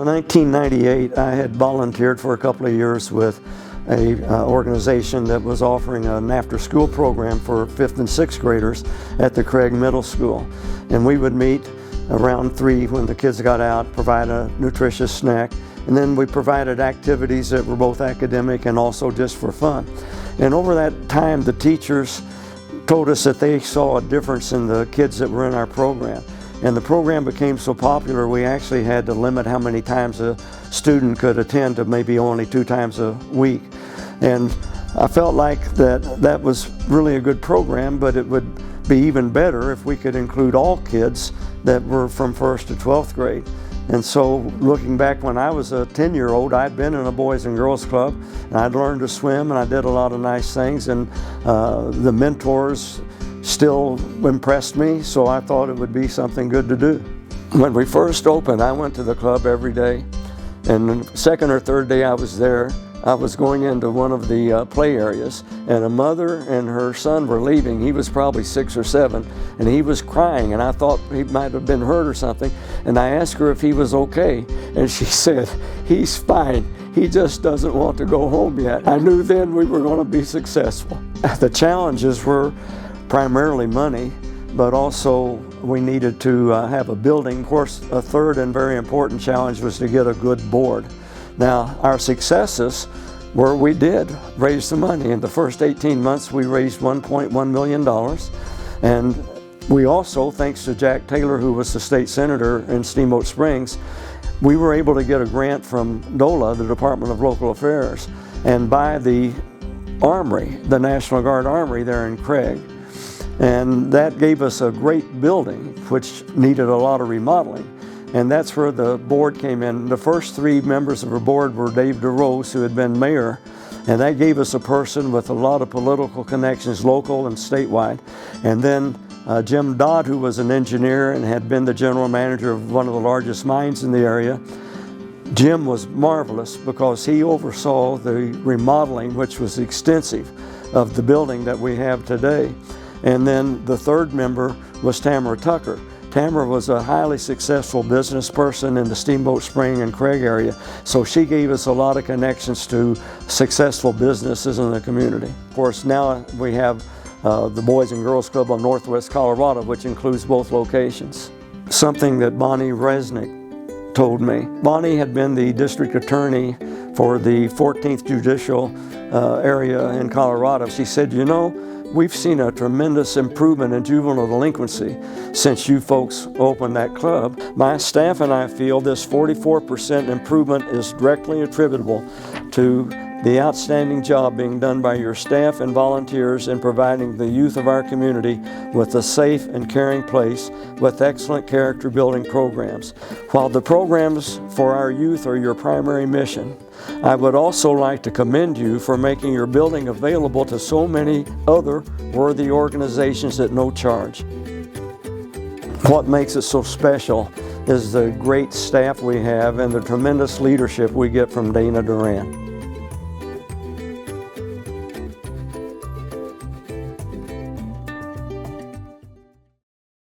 in 1998, I had volunteered for a couple of years with a organization that was offering an after-school program for 5th and 6th graders at the Craig Middle School. And we would meet around 3 when the kids got out, provide a nutritious snack, and then we provided activities that were both academic and also just for fun. And over that time, the teachers told us that they saw a difference in the kids that were in our program. And the program became so popular, we actually had to limit how many times a student could attend to maybe only 2 times a week. And I felt like that was really a good program, but it would be even better if we could include all kids that were from 1st to 12th grade. And so looking back when I was a 10-year-old, I'd been in a Boys and Girls Club, and I'd learned to swim, and I did a lot of nice things, and the mentors still impressed me, so I thought it would be something good to do. When we first opened, I went to the club every day, and the second or third day I was there, I was going into one of the play areas, and a mother and her son were leaving. He was probably 6 or 7, and he was crying, and I thought he might have been hurt or something, and I asked her if he was okay, and she said, "He's fine. He just doesn't want to go home yet." I knew then we were going to be successful. The challenges were primarily money, but also we needed to have a building. Of course, a third and very important challenge was to get a good board. Now, our successes were we did raise the money. In the first 18 months, we raised $1.1 million. And we also, thanks to Jack Taylor, who was the state senator in Steamboat Springs, we were able to get a grant from DOLA, the Department of Local Affairs, and buy the Armory, the National Guard Armory there in Craig. And that gave us a great building, which needed a lot of remodeling. And that's where the board came in. The first 3 members of our board were Dave DeRose, who had been mayor, and that gave us a person with a lot of political connections, local and statewide. And then Jim Dodd, who was an engineer and had been the general manager of one of the largest mines in the area. Jim was marvelous because he oversaw the remodeling, which was extensive, of the building that we have today. And then the third member was Tamara Tucker. Tamara was a highly successful business person in the Steamboat Spring and Craig area, so she gave us a lot of connections to successful businesses in the community. Of course, now we have the Boys and Girls Club on Northwest Colorado, which includes both locations. Something that Bonnie Resnick told me. Bonnie had been the district attorney for the 14th Judicial area in Colorado. She said, "You know, we've seen a tremendous improvement in juvenile delinquency since you folks opened that club. My staff and I feel this 44% improvement is directly attributable to the outstanding job being done by your staff and volunteers in providing the youth of our community with a safe and caring place with excellent character building programs. While the programs for our youth are your primary mission, I would also like to commend you for making your building available to so many other worthy organizations at no charge." What makes it so special is the great staff we have and the tremendous leadership we get from Dana Duran.